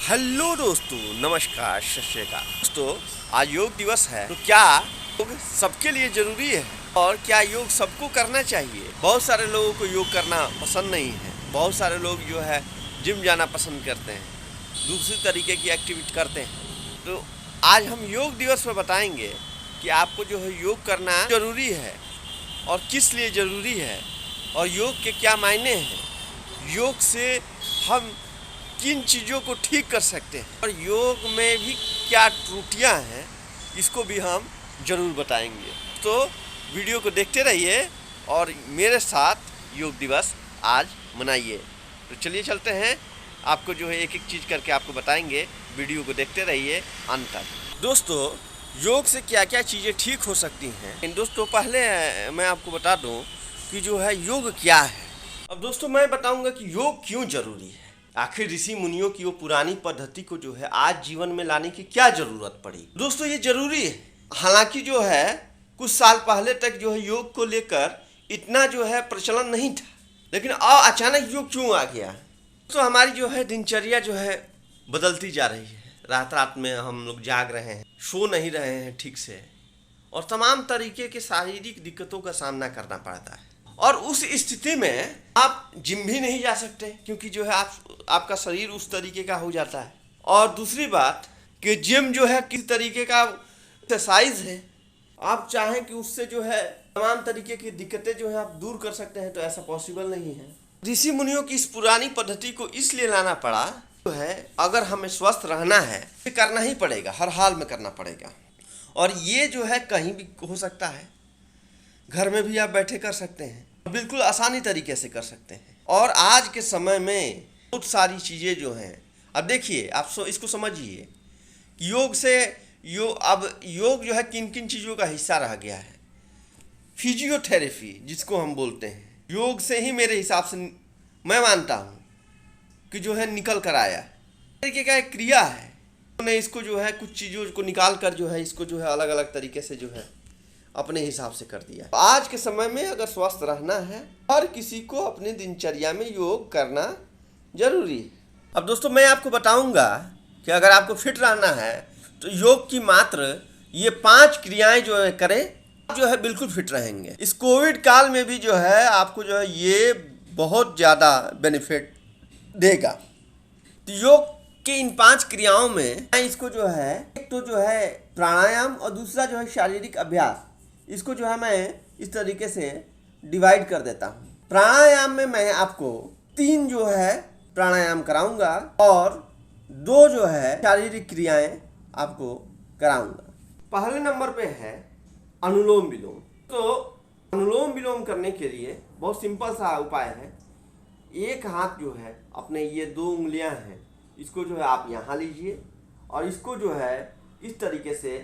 Hello दोस्तों, नमस्कार, सत श्री अकाल। दोस्तों, आज योग दिवस है, तो क्या योग सबके लिए जरूरी है और क्या योग सबको करना चाहिए? बहुत सारे लोगों को योग करना पसंद नहीं है। बहुत सारे लोग जो है जिम जाना पसंद करते हैं, दूसरी तरीके की एक्टिविटी करते हैं। तो आज हम योग दिवस पर बताएंगे कि आपको जो है योग करना जरूरी है और किस लिए जरूरी है और योग के क्या मायने हैं, योग से हम किन चीज़ों को ठीक कर सकते हैं और योग में भी क्या त्रुटियां हैं, इसको भी हम ज़रूर बताएंगे। तो वीडियो को देखते रहिए और मेरे साथ योग दिवस आज मनाइए। तो चलिए चलते हैं, आपको जो है एक एक चीज़ करके आपको बताएंगे। वीडियो को देखते रहिए अंत तक। दोस्तों, योग से क्या क्या चीज़ें ठीक हो सकती हैं। दोस्तों, पहले मैं आपको बता दूं कि जो है योग क्या है। अब दोस्तों, मैं बताऊंगा कि योग क्यों ज़रूरी है। आखिर ऋषि मुनियों की वो पुरानी पद्धति को जो है आज जीवन में लाने की क्या जरूरत पड़ी। दोस्तों, ये जरूरी है। हालांकि जो है कुछ साल पहले तक जो है योग को लेकर इतना जो है प्रचलन नहीं था, लेकिन अचानक योग क्यों आ गया। तो हमारी जो है दिनचर्या जो है बदलती जा रही है। रात रात में हम लोग जाग रहे हैं, सो नहीं रहे हैं ठीक से, और तमाम तरीके के शारीरिक दिक्कतों का सामना करना पड़ता है। और उस स्थिति में आप जिम भी नहीं जा सकते, क्योंकि जो है आपका शरीर उस तरीके का हो जाता है। और दूसरी बात कि जिम जो है किस तरीके का एक्सरसाइज है, आप चाहें कि उससे जो है तमाम तरीके की दिक्कतें जो है आप दूर कर सकते हैं, तो ऐसा पॉसिबल नहीं है। ऋषि मुनियों की इस पुरानी पद्धति को इसलिए लाना पड़ा, जो है अगर हमें स्वस्थ रहना है तो करना ही पड़ेगा, हर हाल में करना पड़ेगा। और ये जो है कहीं भी हो सकता है, घर में भी आप बैठे कर सकते हैं, बिल्कुल आसानी तरीके से कर सकते हैं। और आज के समय में बहुत सारी चीज़ें जो हैं, अब देखिए आप इसको समझिए, योग से योग जो है किन किन चीज़ों का हिस्सा रह गया है। फिजियोथेरेपी जिसको हम बोलते हैं, योग से ही मेरे हिसाब से मैं मानता हूँ कि जो है निकल कर आया है। तरीके का एक क्रिया है, उन्होंने इसको जो है कुछ चीज़ों को निकाल कर जो है इसको जो है अलग अलग तरीके से जो है अपने हिसाब से कर दिया। आज के समय में अगर स्वस्थ रहना है, हर किसी को अपनी दिनचर्या में योग करना जरूरी है। अब दोस्तों, मैं आपको बताऊंगा कि अगर आपको फिट रहना है तो योग की मात्र ये 5 क्रियाएं जो है करें, जो है बिल्कुल फिट रहेंगे। इस कोविड काल में भी जो है आपको जो है ये बहुत ज़्यादा बेनिफिट देगा। तो योग के इन 5 क्रियाओं में इसको जो है, एक तो जो है प्राणायाम और दूसरा जो है शारीरिक अभ्यास, इसको जो है मैं इस तरीके से डिवाइड कर देता हूँ। प्राणायाम में मैं आपको 3 जो है प्राणायाम कराऊंगा और 2 जो है शारीरिक क्रियाएं आपको कराऊंगा। पहले नंबर पे है अनुलोम विलोम। तो अनुलोम विलोम करने के लिए बहुत सिंपल सा उपाय है। एक हाथ जो है अपने ये 2 उंगलियां हैं, इसको जो है आप यहाँ लीजिए और इसको जो है इस तरीके से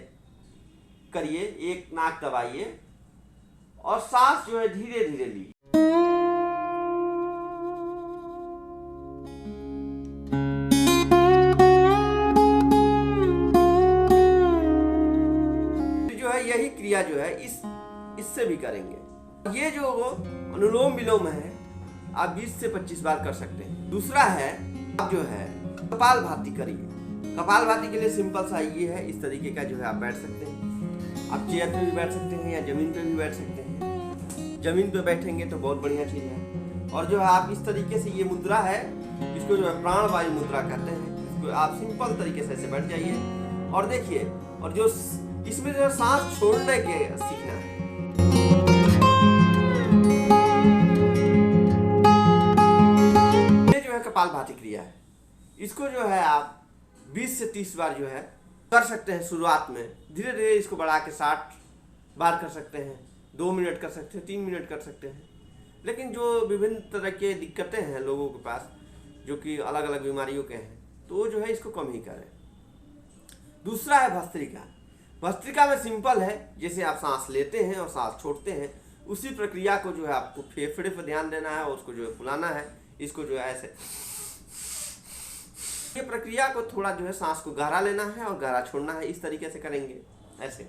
करिए, एक नाक दबाइए और सांस जो है धीरे धीरे लीजिए। जो है यही क्रिया जो है इससे भी करेंगे। ये जो अनुलोम विलोम है आप 20 से 25 बार कर सकते हैं। दूसरा है आप जो है कपालभाति करिए। कपालभाति के लिए सिंपल सा ये है, इस तरीके का जो है आप बैठ सकते हैं। आप चेयर पे भी बैठ सकते हैं या ज़मीन पे भी बैठ सकते हैं। ज़मीन पे बैठेंगे तो बहुत बढ़िया चीज़ है। और जो है आप इस तरीके से, ये मुद्रा है, इसको जो है प्राण वायु मुद्रा कहते हैं। इसको आप सिंपल तरीके से ऐसे बैठ जाइए और देखिए, और जो इसमें जो है सांस छोड़ने के सीखना है। ये जो है कपालभाति क्रिया है, इसको जो है आप 20 से 30 बार जो है कर सकते हैं शुरुआत में। धीरे धीरे इसको बढ़ा के 60 बार कर सकते हैं, 2 मिनट कर सकते हैं, 3 मिनट कर सकते हैं। लेकिन जो विभिन्न तरह के दिक्कतें हैं लोगों के पास, जो कि अलग अलग बीमारियों के हैं, तो वो जो है इसको कम ही करें। दूसरा है भस्त्रिका। भस्त्रिका में सिंपल है, जैसे आप सांस लेते हैं और सांस छोड़ते हैं, उसी प्रक्रिया को जो है आपको फेफड़े पर ध्यान देना है और उसको जो है फुलाना है। इसको जो है ऐसे, ये प्रक्रिया को थोड़ा जो है सांस को गहरा लेना है और गहरा छोड़ना है, इस तरीके से करेंगे ऐसे।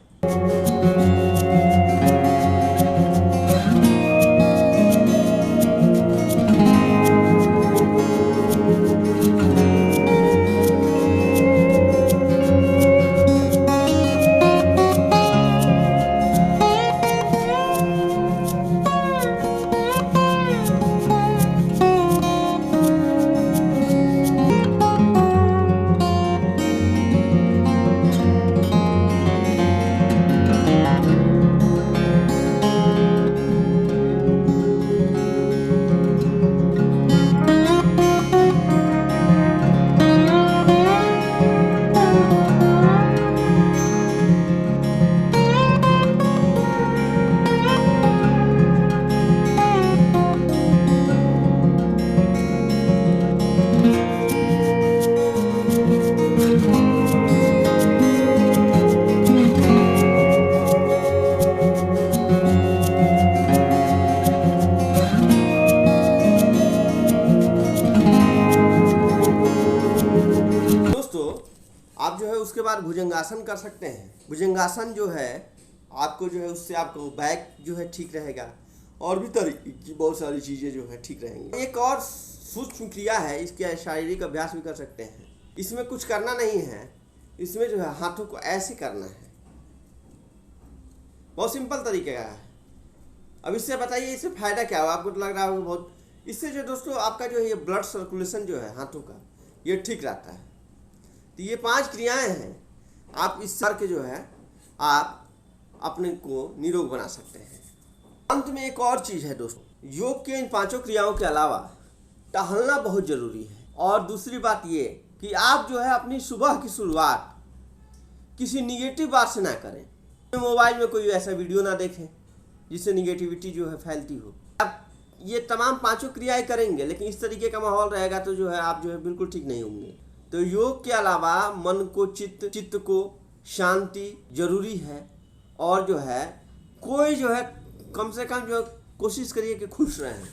भुजंगासन कर सकते हैं। भुजंगासन जो है आपको जो है उससे आपको बैक जो है ठीक रहेगा और भी तरीके की बहुत सारी चीज़ें जो है ठीक रहेंगी। एक और सूक्ष्म क्रिया है, इसके शारीरिक अभ्यास भी कर सकते हैं। इसमें कुछ करना नहीं है, इसमें जो है हाथों को ऐसे करना है, बहुत सिंपल तरीके का है। अब इससे बताइए इससे फायदा क्या हो, आपको तो लग रहा होगा बहुत। इससे जो दोस्तों आपका जो है ये ब्लड सर्कुलेशन जो है हाथों का ये ठीक रहता है। तो ये 5 क्रियाएं हैं, आप इस सर के जो है आप अपने को निरोग बना सकते हैं। अंत में एक और चीज़ है दोस्तों, योग के इन 5 क्रियाओं के अलावा टहलना बहुत ज़रूरी है। और दूसरी बात ये कि आप जो है अपनी सुबह की शुरुआत किसी निगेटिव बात से ना करें। मोबाइल में कोई ऐसा वीडियो ना देखें जिससे निगेटिविटी जो है फैलती हो। आप ये तमाम 5 क्रियाएं करेंगे लेकिन इस तरीके का माहौल रहेगा तो जो है आप जो है बिल्कुल ठीक नहीं होंगे। तो योग के अलावा मन को चित्त को शांति जरूरी है। और जो है कोई जो है कम से कम जो कोशिश करिए कि खुश रहें।